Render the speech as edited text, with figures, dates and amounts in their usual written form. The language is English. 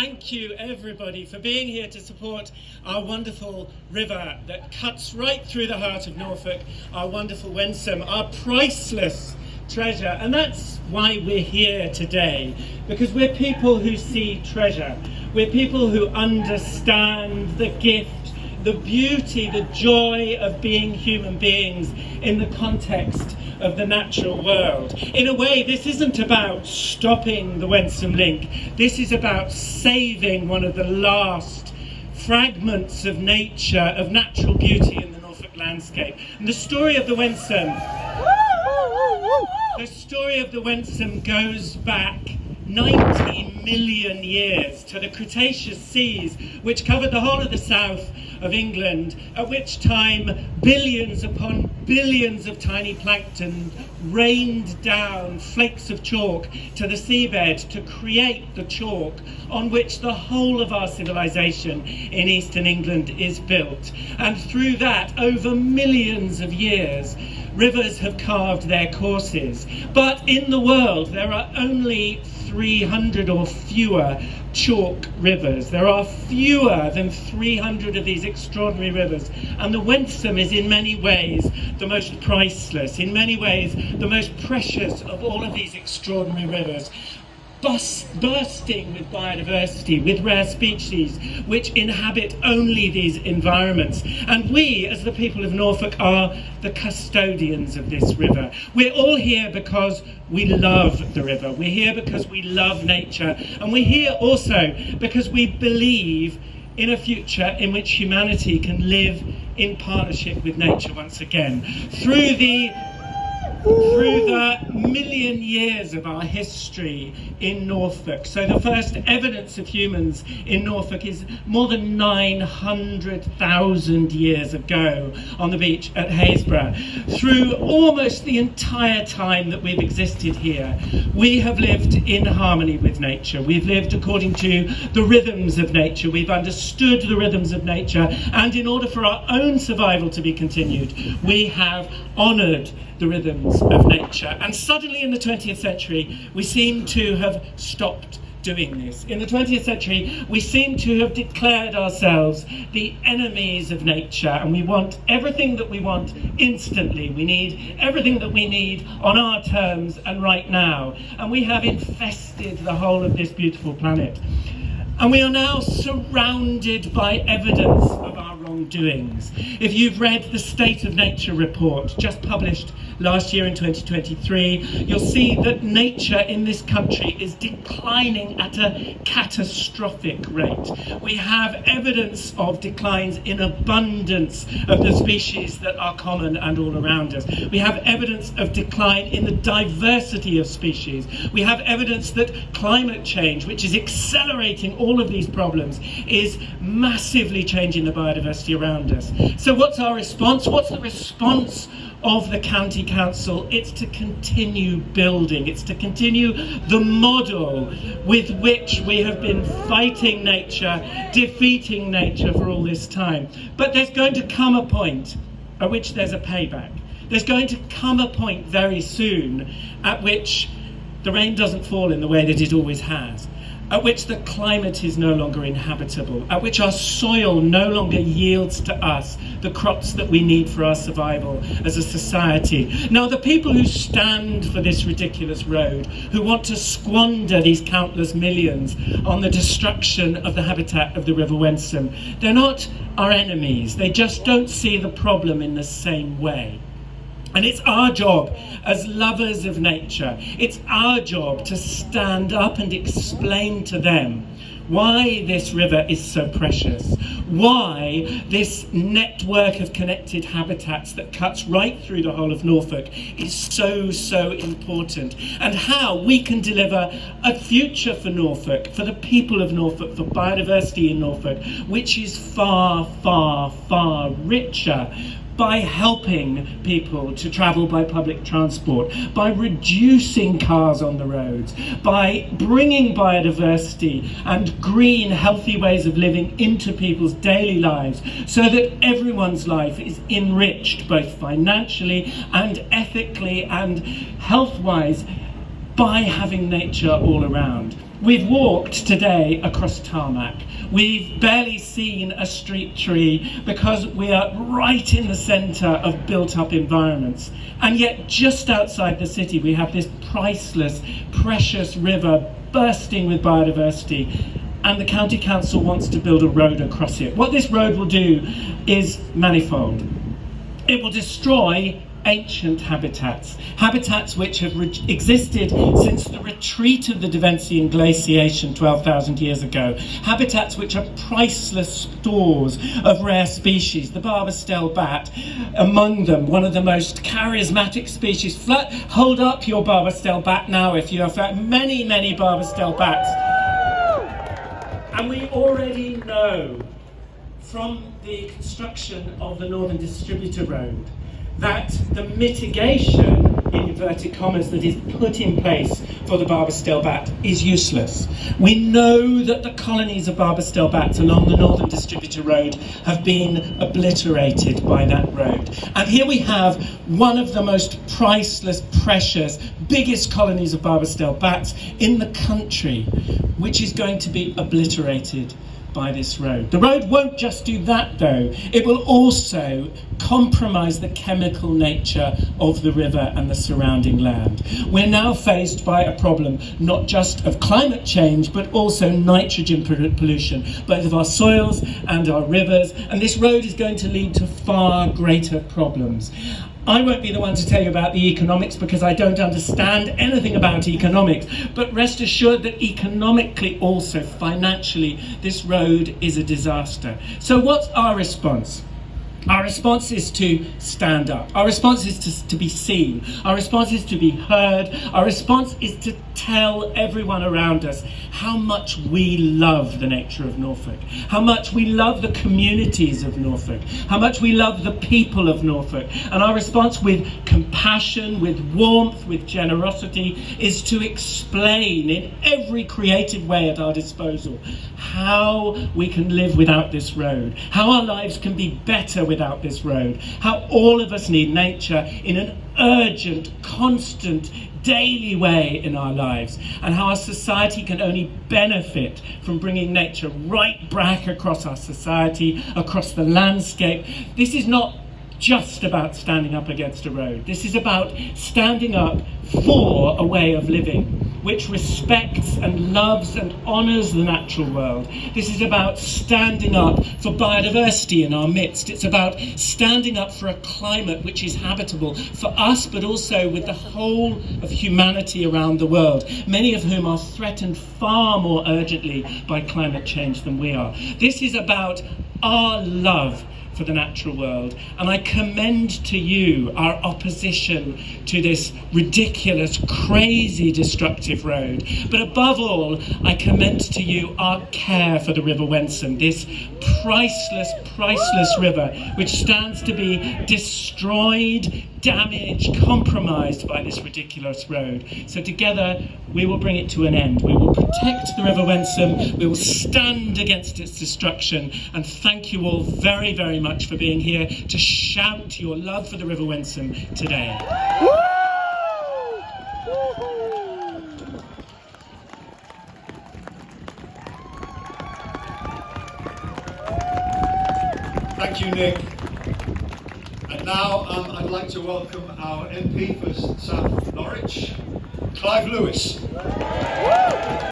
Thank you everybody for being here to support our wonderful river that cuts right through the heart of Norfolk, our wonderful Wensum, our priceless treasure. And that's why we're here today, because we're people who see treasure. We're people who understand the gift, the beauty, the joy of being human beings in the context of the natural world. In a way, this isn't about stopping the Wensum link. This is about saving one of the last fragments of nature, of natural beauty in the Norfolk landscape. And the story of the Wensum, goes back 90 million years to the Cretaceous seas, which covered the whole of the south of England, at which time billions upon billions of tiny plankton rained down flakes of chalk to the seabed to create the chalk on which the whole of our civilization in eastern England is built. And through that, over millions of years, rivers have carved their courses. But in the world, there are only 300 or fewer chalk rivers. There are fewer than 300 of these extraordinary rivers, and the Wensum is in many ways the most priceless, in many ways the most precious of all of these extraordinary rivers, bursting with biodiversity, with rare species which inhabit only these environments. And we, as the people of Norfolk, are the custodians of this river. We're all here because we love the river. We're here because we love nature. And we're here also because we believe in a future in which humanity can live in partnership with nature once again. Through the million years of our history in Norfolk. So the first evidence of humans in Norfolk is more than 900,000 years ago on the beach at Haysborough. Through almost the entire time that we've existed here, we have lived in harmony with nature. We've lived according to the rhythms of nature. We've understood the rhythms of nature, and in order for our own survival to be continued, we have honoured the rhythms of nature. And suddenly in the 20th century, we seem to have stopped doing this. In the 20th century, we seem to have declared ourselves the enemies of nature, and we want everything that we want instantly. We need everything that we need on our terms and right now. And we have infested the whole of this beautiful planet. And we are now surrounded by evidence of our wrongdoings. If you've read the State of Nature report, just published last year in 2023, you'll see that nature in this country is declining at a catastrophic rate. We have evidence of declines in abundance of the species that are common and all around us. We have evidence of decline in the diversity of species. We have evidence that climate change, which is accelerating all of these problems, is massively changing the biodiversity around us. So what's our response? What's the response of the county council? It's to continue building. It's to continue the model with which we have been fighting nature, defeating nature for all this time. But there's going to come a point at which there's a payback. There's going to come a point very soon at which the rain doesn't fall in the way that it always has, at which the climate is no longer inhabitable, at which our soil no longer yields to us the crops that we need for our survival as a society. Now, the people who stand for this ridiculous road, who want to squander these countless millions on the destruction of the habitat of the River Wensum, they're not our enemies. They just don't see the problem in the same way. And it's our job as lovers of nature, it's our job to stand up and explain to them why this river is so precious, why this network of connected habitats that cuts right through the whole of Norfolk is so important, and how we can deliver a future for Norfolk, for the people of Norfolk, for biodiversity in Norfolk, which is far richer, by helping people to travel by public transport, by reducing cars on the roads, by bringing biodiversity and green, healthy ways of living into people's daily lives, so that everyone's life is enriched both financially and ethically and health-wise by having nature all around. We've walked today across tarmac. We've barely seen a street tree because we are right in the centre of built-up environments. And yet just outside the city we have this priceless, precious river bursting with biodiversity, and the county council wants to build a road across it. What this road will do is manifold. It will destroy ancient habitats, habitats which have existed since the retreat of the Devonsian glaciation 12,000 years ago, habitats which are priceless stores of rare species, the barbastel bat among them, one of the most charismatic species. Hold up your barbastel bat now if you have many barbastel bats. And we already know from the construction of the Northern Distributor Road that the mitigation, in inverted commas, that is put in place for the barbastel bat is useless. We know that the colonies of barbastel bats along the Northern Distributor Road have been obliterated by that road. And here we have one of the most priceless, precious, biggest colonies of barbastel bats in the country, which is going to be obliterated by this road. The road won't just do that though, it will also compromise the chemical nature of the river and the surrounding land. We're now faced by a problem not just of climate change but also nitrogen pollution, both of our soils and our rivers, and this road is going to lead to far greater problems. I won't be the one to tell you about the economics because I don't understand anything about economics, but rest assured that economically also, financially, this road is a disaster. So what's our response? Our response is to stand up. Our response is to be seen. Our response is to be heard. Our response is to tell everyone around us how much we love the nature of Norfolk, how much we love the communities of Norfolk, how much we love the people of Norfolk. And our response, with compassion, with warmth, with generosity, is to explain in every creative way at our disposal how we can live without this road, how our lives can be better without this road, how all of us need nature in an urgent, constant, daily way in our lives, and how our society can only benefit from bringing nature right back across our society, across the landscape. This is not just about standing up against a road. This is about standing up for a way of living which respects and loves and honours the natural world. This is about standing up for biodiversity in our midst. It's about standing up for a climate which is habitable for us, but also with the whole of humanity around the world, many of whom are threatened far more urgently by climate change than we are. This is about our love for the natural world, and I commend to you our opposition to this ridiculous, crazy, destructive road. But above all, I commend to you our care for the River Wensum, this priceless river which stands to be destroyed, damaged, compromised by this ridiculous road. So together we will bring it to an end. We will protect the River Wensum, we will stand against its destruction, and thank you all very much for being here to shout your love for the River Wensum today. Thank you, Nick. And now I'd like to welcome our MP for South Norwich, Clive Lewis.